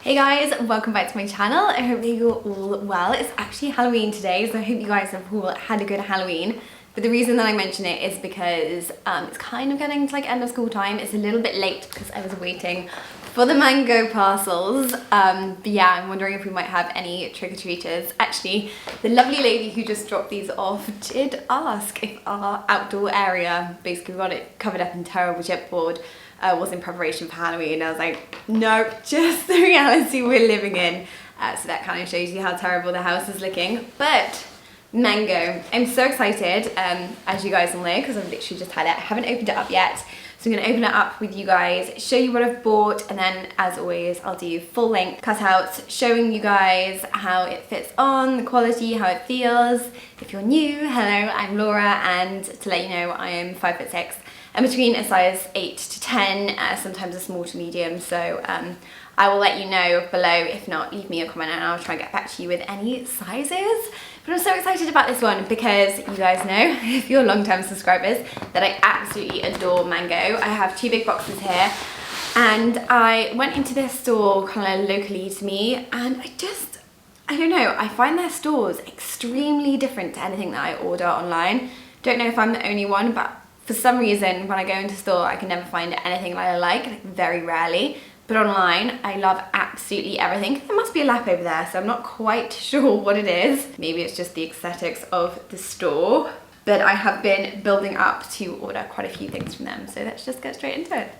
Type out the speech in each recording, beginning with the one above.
Hey guys, welcome back to my channel. I hope that you're all well. It's actually Halloween today, so I hope you guys have all had a good Halloween. But the reason that I mention it is because it's kind of getting to like end of school time. It's a little bit late because I was waiting for the mango parcels. But yeah, I'm wondering if we might have any trick-or-treaters. Actually, the lovely lady who just dropped these off did ask if our outdoor area, basically we got it covered up in terrible chipboard, was in preparation for Halloween. I was like, no, just the reality we're living in. So that kind of shows you how terrible the house is looking. But mango, I'm so excited, as you guys will know, because I've literally just had it. I haven't opened it up yet, so I'm going to open it up with you guys, show you what I've bought, and then as always I'll do full length cutouts showing you guys how it fits on, the quality, how it feels. If you're new, hello, I'm Laura, and to let you know, I am 5'6", and between a size 8 to 10, sometimes a small to medium, so I will let you know below. If not, leave me a comment and I'll try and get back to you with any sizes. But I'm so excited about this one because you guys know, if you're long-term subscribers, that I absolutely adore mango. I have 2 big boxes here, and I went into their store kind of locally to me, and I don't know, I find their stores extremely different to anything that I order online. Don't know if I'm the only one, but for some reason when I go into store I can never find anything that I like very rarely. But online, I love absolutely everything. There must be a lap over there, so I'm not quite sure what it is. Maybe it's just the aesthetics of the store. But I have been building up to order quite a few things from them, so let's just get straight into it.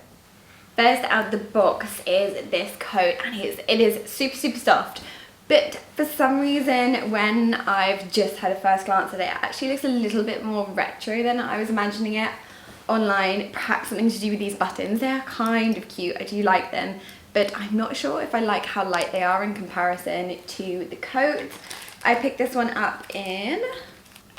First out of the box is this coat, and it is super, super soft. But for some reason, when I've just had a first glance at it, it actually looks a little bit more retro than I was imagining it online. Perhaps something to do with these buttons. They're kind of cute, I do like them, but I'm not sure if I like how light they are in comparison to the coat. I picked this one up in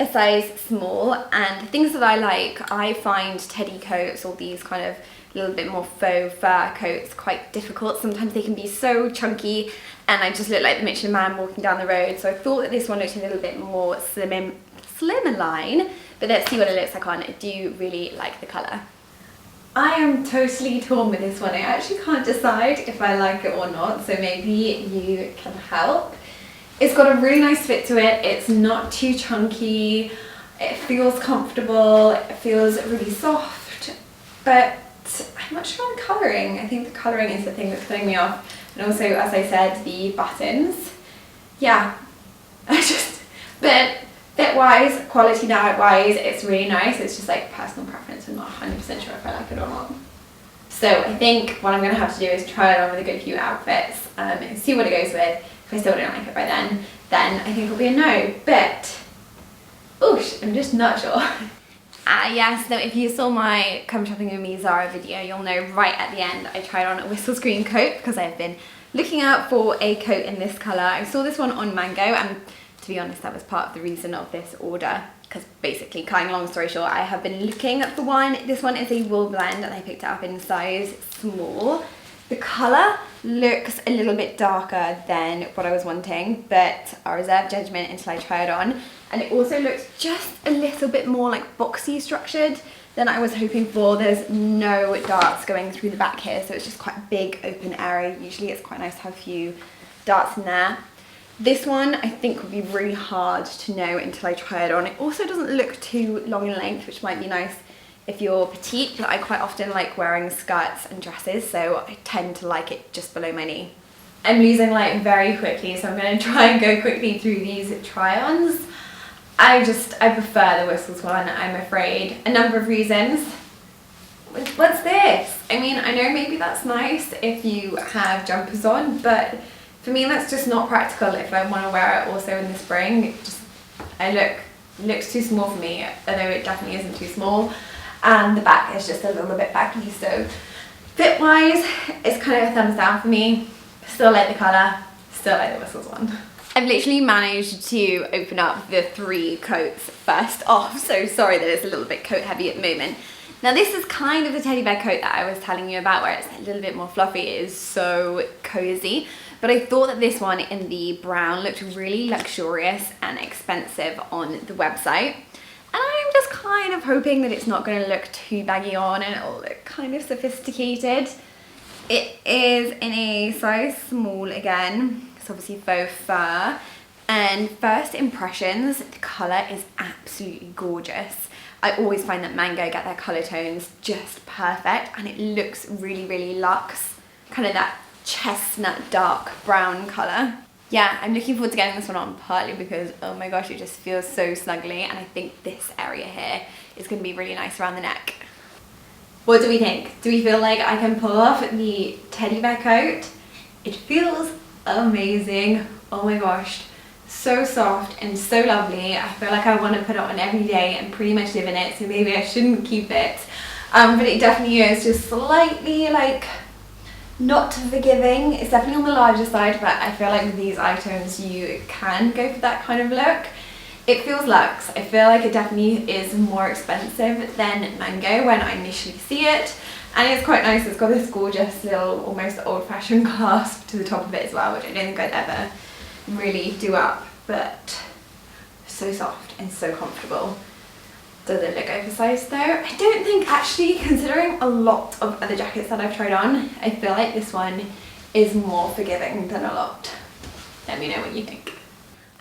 a size small, and things that I like, I find teddy coats or these kind of little bit more faux fur coats quite difficult. Sometimes they can be so chunky and I just look like the Michelin Man walking down the road, so I thought that this one looked a little bit more slimmer line. But let's see what it looks like on. I do really like the colour. I am totally torn with this one. I actually can't decide if I like it or not, so maybe you can help. It's got a really nice fit to it. It's not too chunky. It feels comfortable. It feels really soft. But I'm not sure on colouring. I think the colouring is the thing that's putting me off. And also, as I said, the buttons. Yeah, but fit-wise, quality diet-wise, it's really nice. It's just like personal preference. I'm not 100% sure if I like it or not. So I think what I'm going to have to do is try it on with a good few outfits and see what it goes with. If I still don't like it by then I think it'll be a no. But, oosh, I'm just not sure. Yes, so if you saw my Come Shopping With Me Zara video, you'll know right at the end I tried on a whistle screen coat because I've been looking out for a coat in this colour. I saw this one on Mango, and to be honest, that was part of the reason of this order, because basically, cutting a long story short, I have been looking for one. This one is a wool blend, and I picked it up in size small. The colour looks a little bit darker than what I was wanting, but I'll reserve judgment until I try it on. And it also looks just a little bit more like boxy structured than I was hoping for. There's no darts going through the back here, so it's just quite a big open area. Usually it's quite nice to have a few darts in there. This one I think would be really hard to know until I try it on. It also doesn't look too long in length, which might be nice if you're petite, but I quite often like wearing skirts and dresses, so I tend to like it just below my knee. I'm losing light very quickly, so I'm going to try and go quickly through these try-ons. I prefer the whistles one, I'm afraid. A number of reasons. What's this? I mean, I know maybe that's nice if you have jumpers on, but for me that's just not practical if I want to wear it also in the spring. It looks too small for me, although it definitely isn't too small. And the back is just a little bit baggy, so fit-wise, it's kind of a thumbs down for me. Still like the colour, still like the whistles one. I've literally managed to open up the 3 coats first off, so sorry that it's a little bit coat heavy at the moment. Now this is kind of the teddy bear coat that I was telling you about, where it's a little bit more fluffy. It is so cozy, but I thought that this one in the brown looked really luxurious and expensive on the website. And I'm just kind of hoping that it's not going to look too baggy on and it'll look kind of sophisticated. It is in a size small again. It's obviously faux fur. And first impressions, the colour is absolutely gorgeous. I always find that mango get their colour tones just perfect, and it looks really, really luxe. Kind of that chestnut dark brown colour. Yeah, I'm looking forward to getting this one on, partly because, oh my gosh, it just feels so snuggly, and I think this area here is going to be really nice around the neck. What do we think? Do we feel like I can pull off the teddy bear coat? It feels amazing. Oh my gosh. So soft and so lovely. I feel like I want to put it on every day and pretty much live in it, so maybe I shouldn't keep it. But it definitely is just slightly like not forgiving. It's definitely on the larger side, but I feel like with these items you can go for that kind of look. It feels luxe. I feel like it definitely is more expensive than mango when I initially see it, and it's quite nice. It's got this gorgeous little almost old-fashioned clasp to the top of it as well, which I don't think I'd ever really do up, but so soft and so comfortable. Does it look oversized though? I don't think, actually, considering a lot of other jackets that I've tried on, I feel like this one is more forgiving than a lot. Let me know what you think.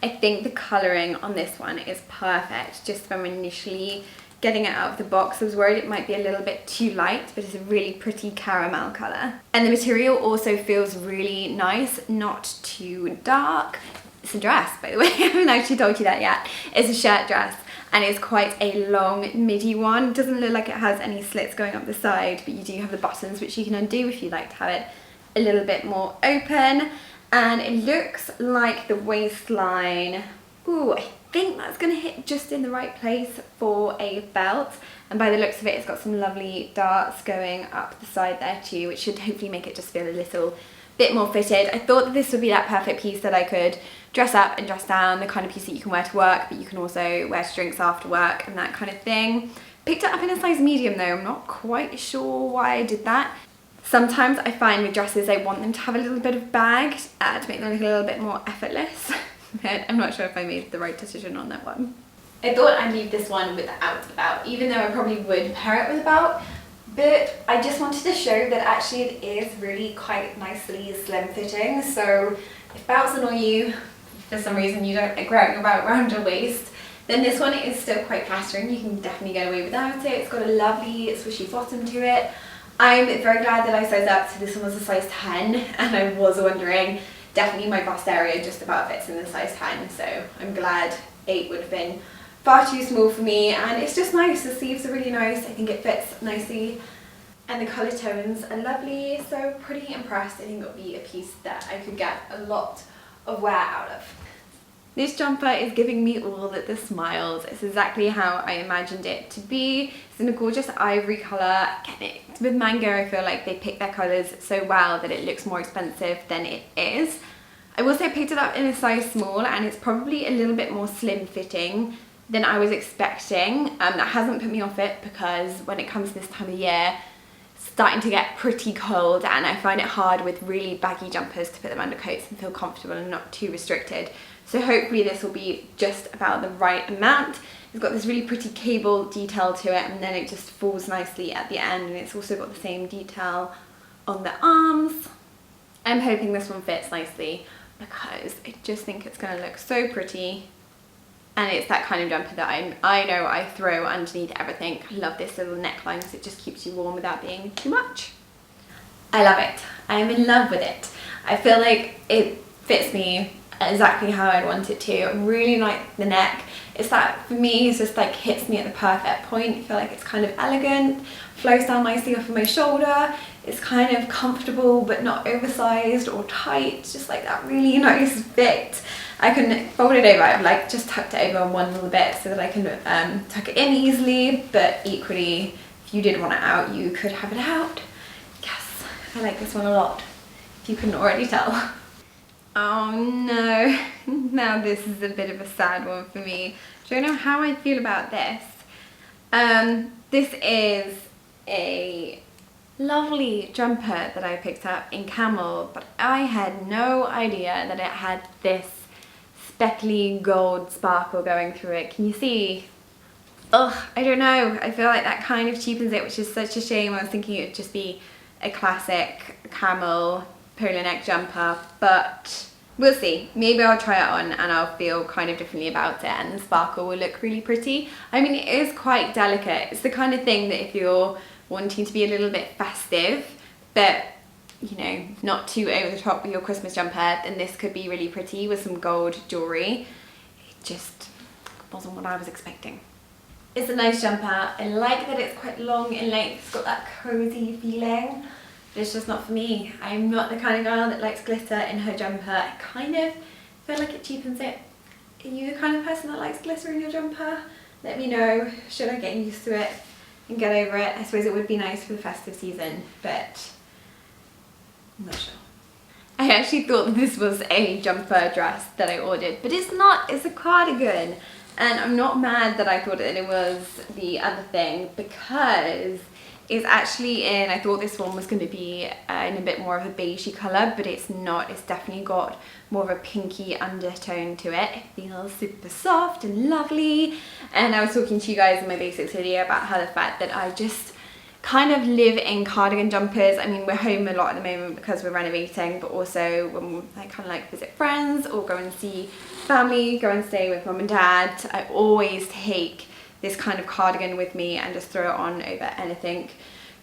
I think the colouring on this one is perfect. Just from initially getting it out of the box, I was worried it might be a little bit too light, but it's a really pretty caramel colour. And the material also feels really nice, not too dark. It's a dress, by the way. I haven't actually told you that yet. It's a shirt dress, and it's quite a long midi one. It doesn't look like it has any slits going up the side, but you do have the buttons, which you can undo if you like to have it a little bit more open. And it looks like the waistline, ooh, I think that's going to hit just in the right place for a belt. And by the looks of it, it's got some lovely darts going up the side there too, which should hopefully make it just feel a little bit more fitted. I thought that this would be that perfect piece that I could dress up and dress down, the kind of piece that you can wear to work, but you can also wear to drinks after work and that kind of thing. Picked it up in a size medium though. I'm not quite sure why I did that. Sometimes I find with dresses I want them to have a little bit of bag to make them look a little bit more effortless. But I'm not sure if I made the right decision on that one. I thought I'd leave this one without the belt, even though I probably would pair it with a belt. But I just wanted to show that actually it is really quite nicely slim fitting. So if belts annoy you, for some reason you don't like wearing a belt around your waist, then this one is still quite flattering. You can definitely get away without it. It's got a lovely swishy bottom to it. I'm very glad that I sized up, so this one was a size 10, and I was wondering, definitely my bust area just about fits in the size 10, so I'm glad 8 would have been far too small for me. And it's just nice, the sleeves are really nice, I think it fits nicely, and the colour tones are lovely, so pretty impressed. I think it would be a piece that I could get a lot of wear out of. This jumper is giving me all the smiles. It's exactly how I imagined it to be. It's in a gorgeous ivory colour. Again, with mango, I feel like they pick their colours so well that it looks more expensive than it is. I will say I picked it up in a size small, and it's probably a little bit more slim fitting than I was expecting. That hasn't put me off it, because when it comes to this time of year, it's starting to get pretty cold, and I find it hard with really baggy jumpers to put them under coats and feel comfortable and not too restricted. So hopefully this will be just about the right amount. It's got this really pretty cable detail to it, and then it just falls nicely at the end, and it's also got the same detail on the arms. I'm hoping this one fits nicely, because I just think it's going to look so pretty, and it's that kind of jumper that I know I throw underneath everything. I love this little neckline because it just keeps you warm without being too much. I love it. I am in love with it. I feel like it fits me exactly how I want it to. I really like the neck. It's that, for me, it's just like hits me at the perfect point. I feel like it's kind of elegant, flows down nicely off of my shoulder. It's kind of comfortable but not oversized or tight. It's just like that really nice fit. I can fold it over. I've like just tucked it over one little bit so that I can tuck it in easily, but equally if you did want it out, you could have it out. Yes, I like this one a lot, if you couldn't already tell. Oh no, now this is a bit of a sad one for me. Don't know how I feel about this. This is a lovely jumper that I picked up in camel, but I had no idea that it had this speckly gold sparkle going through it. Can you see? Ugh, I don't know. I feel like that kind of cheapens it, which is such a shame. I was thinking it would just be a classic camel polo neck jumper, but we'll see. Maybe I'll try it on and I'll feel kind of differently about it, and the sparkle will look really pretty. I mean, it is quite delicate. It's the kind of thing that if you're wanting to be a little bit festive, but you know, not too over the top with your Christmas jumper, then this could be really pretty with some gold jewellery. It just wasn't what I was expecting. It's a nice jumper. I like that it's quite long in length. It's got that cozy feeling, but it's just not for me. I'm not the kind of girl that likes glitter in her jumper. I kind of feel like it cheapens it. Are you the kind of person that likes glitter in your jumper? Let me know. Should I get used to it and get over it? I suppose it would be nice for the festive season, but I'm not sure. I actually thought this was a jumper dress that I ordered, but it's not. It's a cardigan. And I'm not mad that I thought that it was the other thing, because it's actually in, I thought this one was going to be in a bit more of a beigey colour, but it's not. It's definitely got more of a pinky undertone to it. It feels super soft and lovely. And I was talking to you guys in my basics video about how the fact that I just kind of live in cardigan jumpers. I mean, we're home a lot at the moment because we're renovating, but also when I kind of like visit friends or go and see family, go and stay with mum and dad, I always take this kind of cardigan with me and just throw it on over anything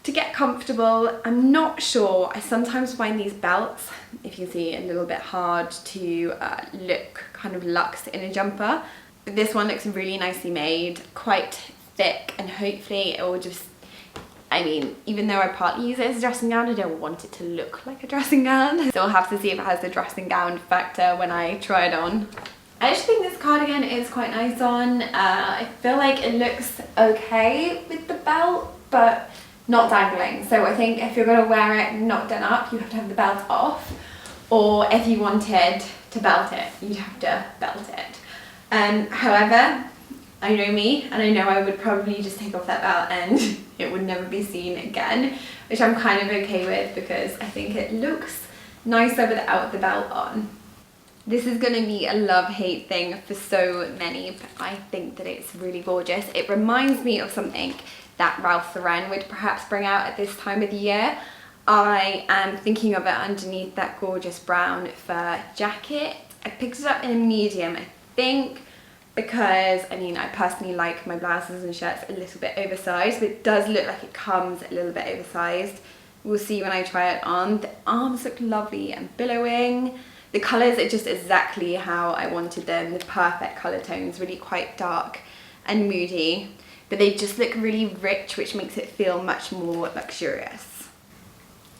to get comfortable. I'm not sure. I sometimes find these belts, if you can see, a little bit hard to look kind of luxe in a jumper. But this one looks really nicely made, quite thick, and hopefully it will just, I mean, even though I partly use it as a dressing gown, I don't want it to look like a dressing gown. So I'll have to see if it has the dressing gown factor when I try it on. I actually think this cardigan is quite nice on. I feel like it looks okay with the belt, but not dangling. So I think if you're gonna wear it not done up, you have to have the belt off. Or if you wanted to belt it, you'd have to belt it. However, I know me, and I know I would probably just take off that belt and it would never be seen again, which I'm kind of okay with because I think it looks nicer without the belt on. This is going to be a love-hate thing for so many, but I think that it's really gorgeous. It reminds me of something that Ralph Lauren would perhaps bring out at this time of the year. I am thinking of it underneath that gorgeous brown fur jacket. I picked it up in a medium, I think, because I mean, I personally like my blouses and shirts a little bit oversized, but it does look like it comes a little bit oversized. We'll see when I try it on. The arms look lovely and billowing. The colours are just exactly how I wanted them, the perfect colour tones, really quite dark and moody, but they just look really rich, which makes it feel much more luxurious.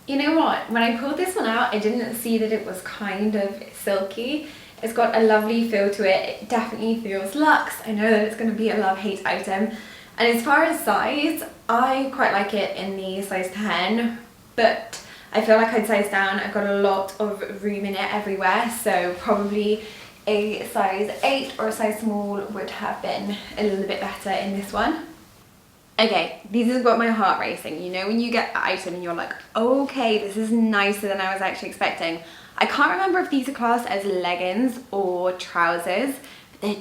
You know what, when I pulled this one out, I didn't see that it was kind of silky. It's got a lovely feel to it. It definitely feels luxe. I know that it's going to be a love-hate item. And as far as size, I quite like it in the size 10, but I feel like I'd size down. I've got a lot of room in it everywhere, so probably a size 8 or a size small would have been a little bit better in this one. Okay, this has got my heart racing. You know when you get an item and you're like, okay, this is nicer than I was actually expecting. I can't remember if these are classed as leggings or trousers, but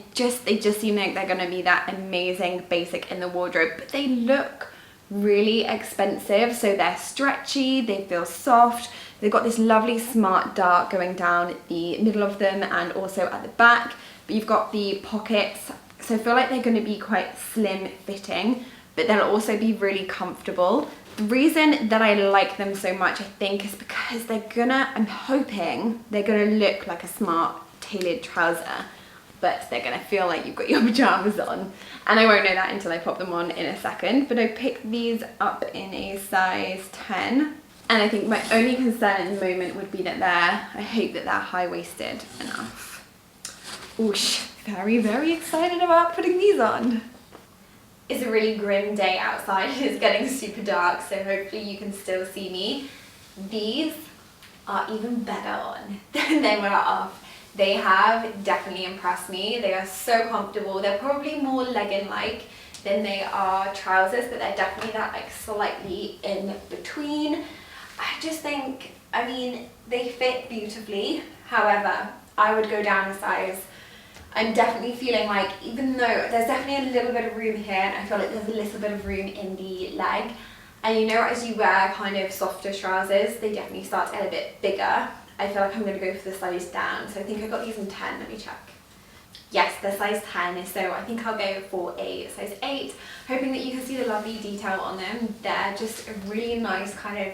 they just seem like they're gonna be that amazing basic in the wardrobe, but they look really expensive. So they're stretchy, they feel soft, they've got this lovely smart dart going down the middle of them and also at the back, but you've got the pockets, so I feel like they're going to be quite slim fitting, but they'll also be really comfortable. The reason that I like them so much, I think, is because I'm hoping they're gonna look like a smart tailored trouser, but they're gonna feel like you've got your pajamas on. And I won't know that until I pop them on in a second, but I picked these up in a size 10. And I think my only concern at the moment would be that I hope that they're high-waisted enough. Oosh, very, very excited about putting these on. It's a really grim day outside. It's getting super dark, so hopefully you can still see me. These are even better on than they were off. They have definitely impressed me. They are so comfortable. They're probably more legging-like than they are trousers, but they're definitely that like slightly in between. I just think, I mean, they fit beautifully. However, I would go down a size. I'm definitely feeling like, even though there's definitely a little bit of room here, and I feel like there's a little bit of room in the leg, And you know, as you wear kind of softer trousers, they definitely start to get a bit bigger. I feel like I'm going to go for the size down. So I think I got these in 10, let me check. Yes, they're size 10, so I think I'll go for a size 8, hoping that you can see the lovely detail on them. They're just a really nice kind of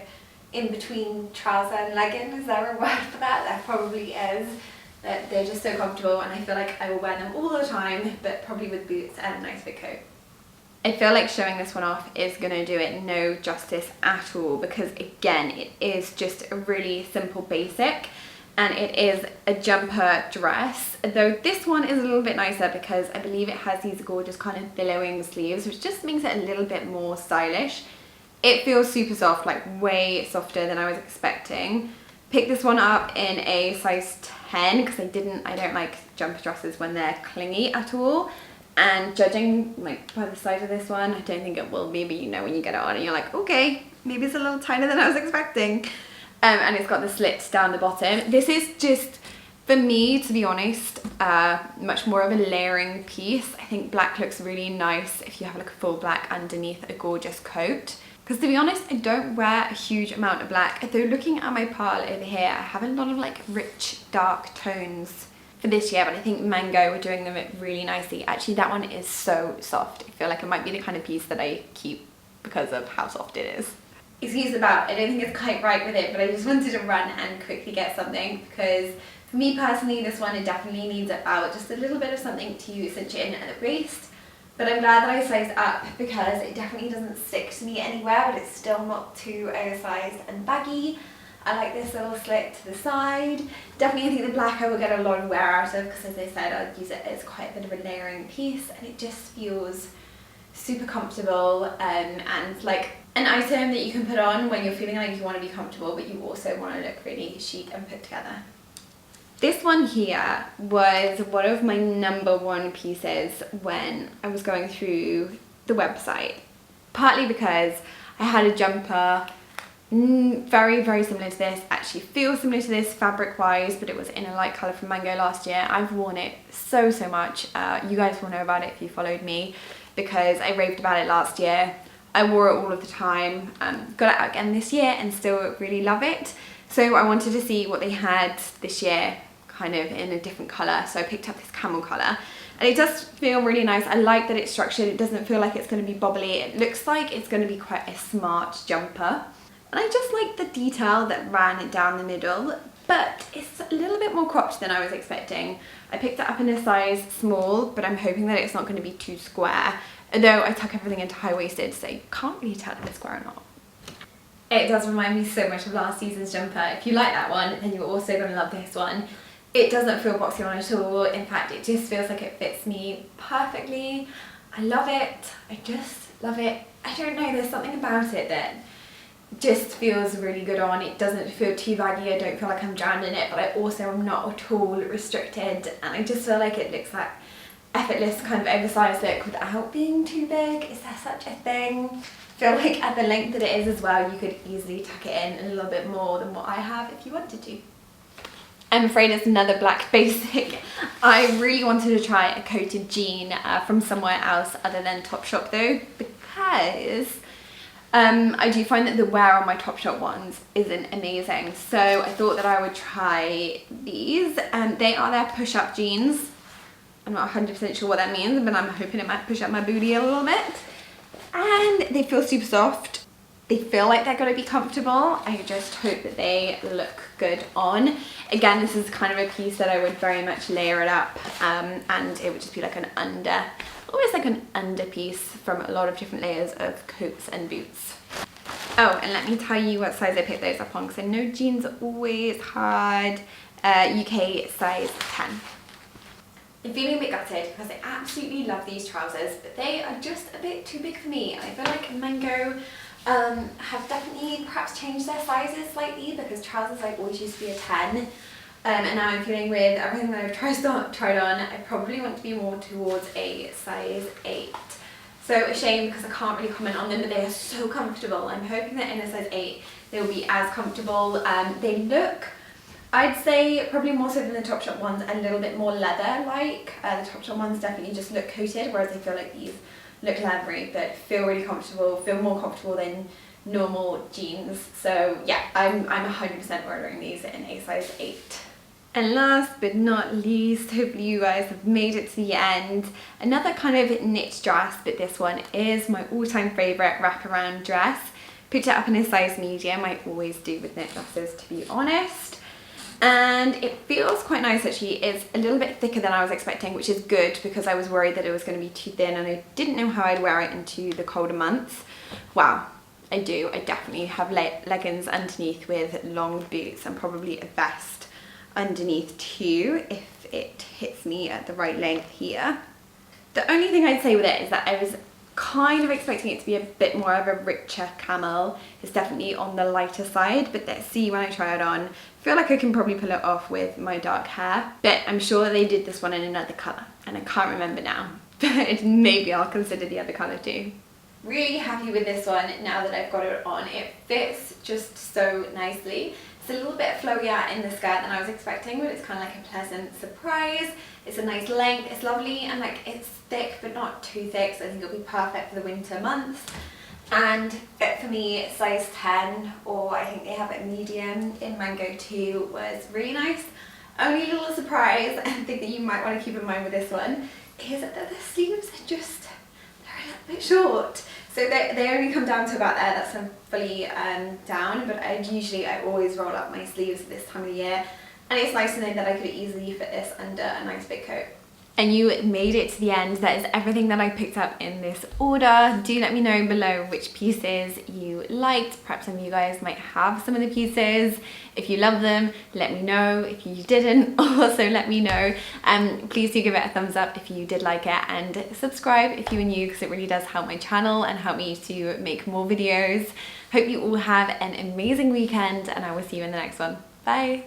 in-between trouser and legging. Is there a word for that? There probably is. They're just so comfortable, and I feel like I will wear them all the time, but probably with boots and a nice big coat. I feel like showing this one off is going to do it no justice at all, because again, it is just a really simple basic, and it is a jumper dress, though this one is a little bit nicer because I believe it has these gorgeous kind of billowing sleeves, which just makes it a little bit more stylish. It feels super soft, like way softer than I was expecting. Picked this one up in a size 10 because I don't like jumper dresses when they're clingy at all. And judging like by the size of this one, I don't think it will be, but you know when you get it on and you're like, okay, maybe it's a little tighter than I was expecting. And it's got the slits down the bottom. This is just, for me, to be honest, much more of a layering piece. I think black looks really nice if you have like a full black underneath a gorgeous coat. Because to be honest, I don't wear a huge amount of black. Though looking at my pile over here, I have a lot of like rich, dark tones for this year, but I think Mango were doing them really nicely. Actually, that one is so soft. I feel like it might be the kind of piece that I keep because of how soft it is. Excuse the bout, I don't think it's quite right with it, but I just wanted to run and quickly get something because for me personally, this one, it definitely needs a bout, just a little bit of something to cinch it in at the waist. But I'm glad that I sized up because it definitely doesn't stick to me anywhere, but it's still not too oversized and baggy. I like this little slit to the side. Definitely I think the black I will get a lot of wear out of because, as I said, I'll use it as quite a bit of a layering piece, and it just feels super comfortable and like an item that you can put on when you're feeling like you want to be comfortable but you also want to look really chic and put together. This one here was one of my #1 pieces when I was going through the website, partly because I had a jumper very, very similar to this, actually feels similar to this fabric wise, but it was in a light colour from Mango last year. I've worn it so much. You guys will know about it if you followed me because I raved about it last year. I wore it all of the time, got it out again this year and still really love it. So I wanted to see what they had this year kind of in a different colour, so I picked up this camel colour. And it does feel really nice. I like that it's structured. It doesn't feel like it's going to be bobbly. It looks like it's going to be quite a smart jumper. And I just like the detail that ran down the middle, but it's a little bit more cropped than I was expecting. I picked it up in a size small, but I'm hoping that it's not going to be too square. Although I tuck everything into high-waisted, so you can't really tell if it's square or not. It does remind me so much of last season's jumper. If you like that one, then you're also going to love this one. It doesn't feel boxy on at all. In fact, it just feels like it fits me perfectly. I love it. I just love it. I don't know, there's something about it that just feels really good on. It doesn't feel too baggy. I don't feel like I'm drowned in it, but I also am not at all restricted. And I just feel like it looks like effortless kind of oversized look without being too big. Is there such a thing? I feel like at the length that it is as well, you could easily tuck it in a little bit more than what I have if you wanted to. I'm afraid it's another black basic. I really wanted to try a coated jean from somewhere else other than Topshop though, because I do find that the wear on my Topshop ones isn't amazing. So I thought that I would try these. They are their push-up jeans. I'm not 100% sure what that means, but I'm hoping it might push up my booty a little bit. And they feel super soft. They feel like they're going to be comfortable. I just hope that they look good on. Again, this is kind of a piece that I would very much layer it up, and it would just be like an almost like an under piece from a lot of different layers of coats and boots. Oh, and let me tell you what size I picked those up on, because I know jeans are always hard. UK size 10. I'm feeling a bit gutted because I absolutely love these trousers, but they are just a bit too big for me. And I feel like Mango have definitely perhaps changed their sizes slightly, because trousers like always used to be a 10. And now I'm feeling with everything that I've tried on, I probably want to be more towards a size 8. So a shame because I can't really comment on them, but they are so comfortable. I'm hoping that in a size 8 they will be as comfortable. They look, I'd say probably more so than the Topshop ones, a little bit more leather-like. The Topshop ones definitely just look coated, whereas I feel like these look leathery, but feel really comfortable, feel more comfortable than normal jeans. So yeah, I'm 100% ordering these in a size 8. And last but not least, hopefully you guys have made it to the end. Another kind of knit dress, but this one is my all-time favourite wraparound dress. Picked it up in a size medium. I always do with knit dresses, to be honest. And it feels quite nice actually. It's a little bit thicker than I was expecting, which is good because I was worried that it was going to be too thin and I didn't know how I'd wear it into the colder months. Wow, I do. I definitely have leggings underneath with long boots and probably a vest underneath too if it hits me at the right length here. The only thing I'd say with it is that I was kind of expecting it to be a bit more of a richer camel. It's definitely on the lighter side, but let's see when I try it on. I feel like I can probably pull it off with my dark hair, but I'm sure they did this one in another colour and I can't remember now, but maybe I'll consider the other colour too. Really happy with this one now that I've got it on. It fits just so nicely. It's a little bit flowier in the skirt than I was expecting, but it's kind of like a pleasant surprise. It's a nice length, it's lovely, and like it's thick but not too thick, so I think it'll be perfect for the winter months. And fit for me, size 10, or I think they have it medium in mango too, was really nice. Only little surprise and thing that you might want to keep in mind with this one is that the sleeves are just, they're a little bit short. So they only come down to about there, that's fully down, but I always roll up my sleeves at this time of the year. And it's nice to know that I could easily fit this under a nice big coat. And you made it to the end. That is everything that I picked up in this order. Do let me know below which pieces you liked. Perhaps some of you guys might have some of the pieces. If you love them, let me know. If you didn't, also let me know. Please do give it a thumbs up if you did like it, and subscribe if you are new, because it really does help my channel and help me to make more videos. Hope you all have an amazing weekend, and I will see you in the next one. Bye.